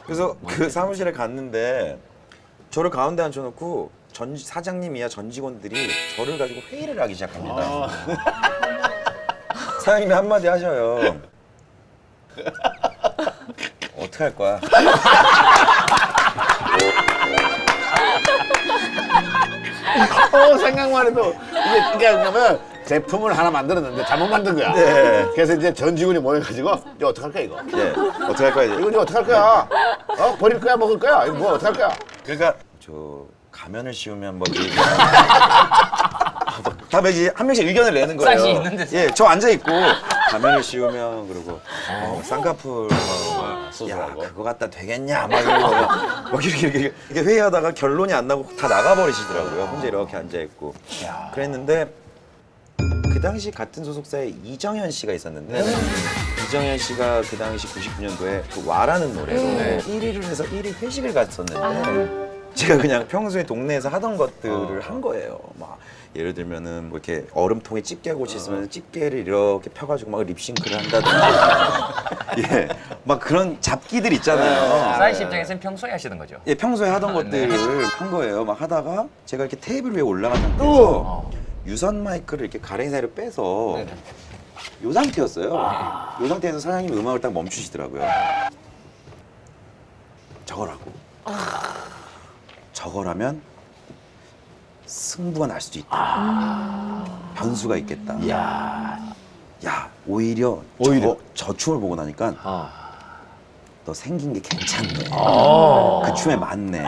그래서 그 사무실에 갔는데 저를 가운데 앉혀놓고 사장님 이하 전 직원들이 저를 가지고 회의를 하기 시작합니다. 사장님이 한마디 하셔요. 어떻게 할 거야? 생각만 해도 이게 그러니까 제품을 하나 만들었는데 잘못 만든 거야. 네. 그래서 이제 전 직원이 모여가지고 이거 어떡할 거야 이거? 네. 어떻게 할 거야? 이거 어떡할 거야? 버릴 거야 먹을 거야? 이거 뭐 어떡할 거야? 그러니까 저 가면을 씌우면 뭐 다 이제 한 명씩 의견을 내는 거예요. 싹이 있는 데서. 예, 저 앉아 있고 가면을 씌우면 그리고 쌍꺼풀 야 수술하고. 그거 갖다 되겠냐 막 이러고 막 이렇게 회의하다가 결론이 안 나고 다 나가버리시더라고요. 혼자 이렇게 앉아 있고 그랬는데 그 당시 같은 소속사에 이정현 씨가 있었는데 이정현 씨가 그 당시 99년도에 그 와라는 노래로 1위를 해서 1위 회식을 갔었는데 제가 그냥 평소에 동네에서 하던 것들을 한 거예요. 막 예를 들면은 뭐 이렇게 얼음통에 집게꽃이 있으면 집게를 이렇게 펴가지고 막 립싱크를 한다든지 예, 막 그런 잡기들 있잖아요. 사이 씨 입장에서는 평소에 하시던 거죠. 예, 평소에 하던 것들을 한 거예요. 막 하다가 제가 이렇게 테이블 위에 올라간 상태에서 유선 마이크를 이렇게 가랭이 사이로 빼서 요 상태였어요. 요 상태에서 사장님이 음악을 딱 멈추시더라고요. 저거라고. 저거라면 승부가 날 수도 있다. 변수가 있겠다. 야, 오히려 저 춤을 보고 나니까 너 생긴 게 괜찮네. 그 춤에 맞네.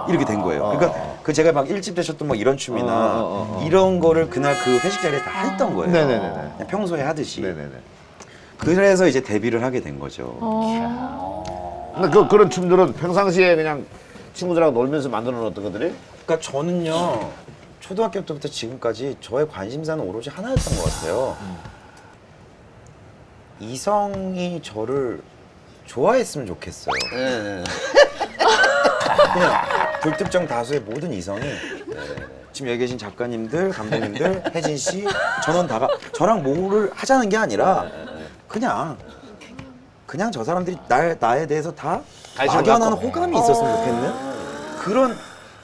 이렇게 된 거예요. 그러니까 그 제가 막 일집 되셨던 막 이런 춤이나 이런 거를 그날 그 회식 자리에 다 했던 거예요. 네네네. 그냥 평소에 하듯이. 네네네. 그래서 이제 데뷔를 하게 된 거죠. 근데 그런 춤들은 평상시에 그냥 친구들하고 놀면서 만들어 놓았던 것들이? 그러니까 저는요 초등학교 때부터 지금까지 저의 관심사는 오로지 하나였던 것 같아요. 이성이 저를 좋아했으면 좋겠어요. 그냥 불특정 다수의 모든 이성이 지금 여기 계신 작가님들, 감독님들, 혜진 씨, 전원 다가 저랑 뭐를 하자는 게 아니라 그냥 저 사람들이 나에 대해서 다 막연한 호감이 있었으면 좋겠는 그런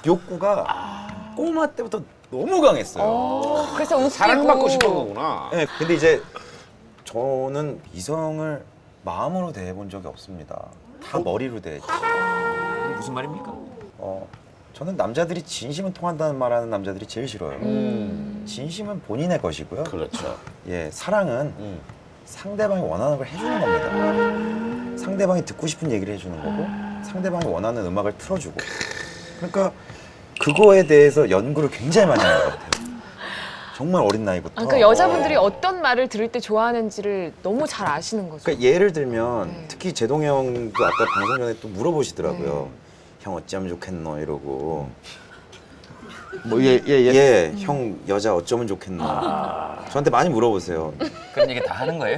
욕구가 꼬마 때부터 너무 강했어요. 그래서 웃기고 사랑받고 싶은 거구나. 네, 근데 이제 저는 이성을 마음으로 대해본 적이 없습니다. 다 머리로 대했죠. 이게 무슨 말입니까? 저는 남자들이 진심은 통한다는 말하는 남자들이 제일 싫어요. 진심은 본인의 것이고요. 그렇죠. 예, 사랑은 상대방이 원하는 걸 해주는 겁니다. 상대방이 듣고 싶은 얘기를 해주는 거고 상대방이 원하는 음악을 틀어주고 그러니까 그거에 대해서 연구를 굉장히 많이 하는 것 같아요. 정말 어린 나이부터. 그러니까 여자분들이 어떤 말을 들을 때 좋아하는지를 너무 잘 아시는 거죠. 그러니까 예를 들면 특히 제동 형도 아까 방송 전에 또 물어보시더라고요. 형 어찌하면 좋겠노 이러고. 예, 형 여자 어쩌면 좋겠노. 저한테 많이 물어보세요. 그런 얘기 다 하는 거예요?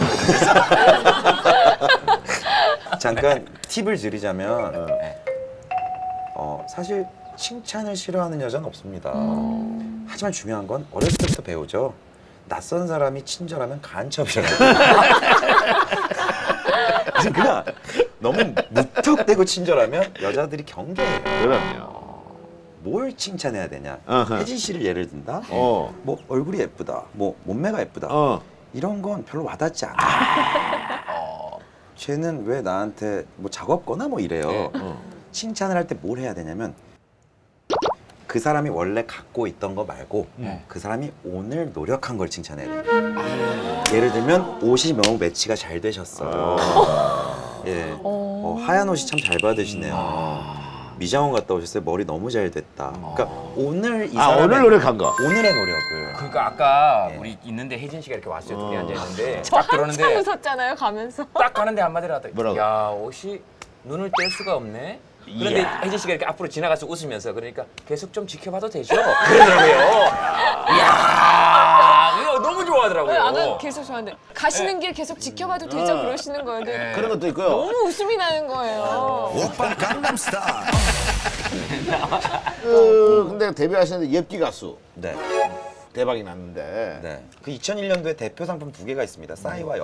잠깐 팁을 드리자면 사실 칭찬을 싫어하는 여자는 없습니다. 하지만 중요한 건 어렸을 때부터 배우죠. 낯선 사람이 친절하면 간첩이라고. 그러니까 너무 무턱대고 친절하면 여자들이 경계해요. 그럼요. 뭘 칭찬해야 되냐? 어허. 혜진 씨를 예를 든다. 어. 뭐 얼굴이 예쁘다. 뭐 몸매가 예쁘다. 이런 건 별로 와닿지 않아. 쟤는 왜 나한테 뭐 작업거나 뭐 이래요. 칭찬을 할 때 뭘 해야 되냐면 그 사람이 원래 갖고 있던 거 말고 그 사람이 오늘 노력한 걸 칭찬해야 돼요. 예를 들면 옷이 너무 매치가 잘 되셨어요. 예, 하얀 옷이 참 잘 받으시네요. 미장원 갔다 오셨어요. 머리 너무 잘 됐다. 그러니까 오늘 이 사람의 오늘 노력한 거. 오늘의 노력을. 그러니까 아까 우리 있는데 혜진 씨가 이렇게 왔어요. 둘이 앉아 있는데 딱 한참 들어오는데 웃었잖아요, 가면서. 딱 가는데 한마디를 하더니 뭐라고? 야 옷이 눈을 뗄 수가 없네. 그런데 이야. 혜진 씨가 이렇게 앞으로 지나가서 웃으면서 그러니까 계속 좀 지켜봐도 되죠? 그러더라고요. 이야 이거 너무 좋아하더라고요. 아까 계속 저한테 가시는 길 계속 지켜봐도 되죠? 그러시는 거예요. 근데 그런 것도 있고요. 너무 웃음이 나는 거예요. 근데 데뷔하시는데 엽기 가수. 네. 대박이 났는데 네. 그 2001년도에 대표 상품 두 개가 있습니다. 싸이와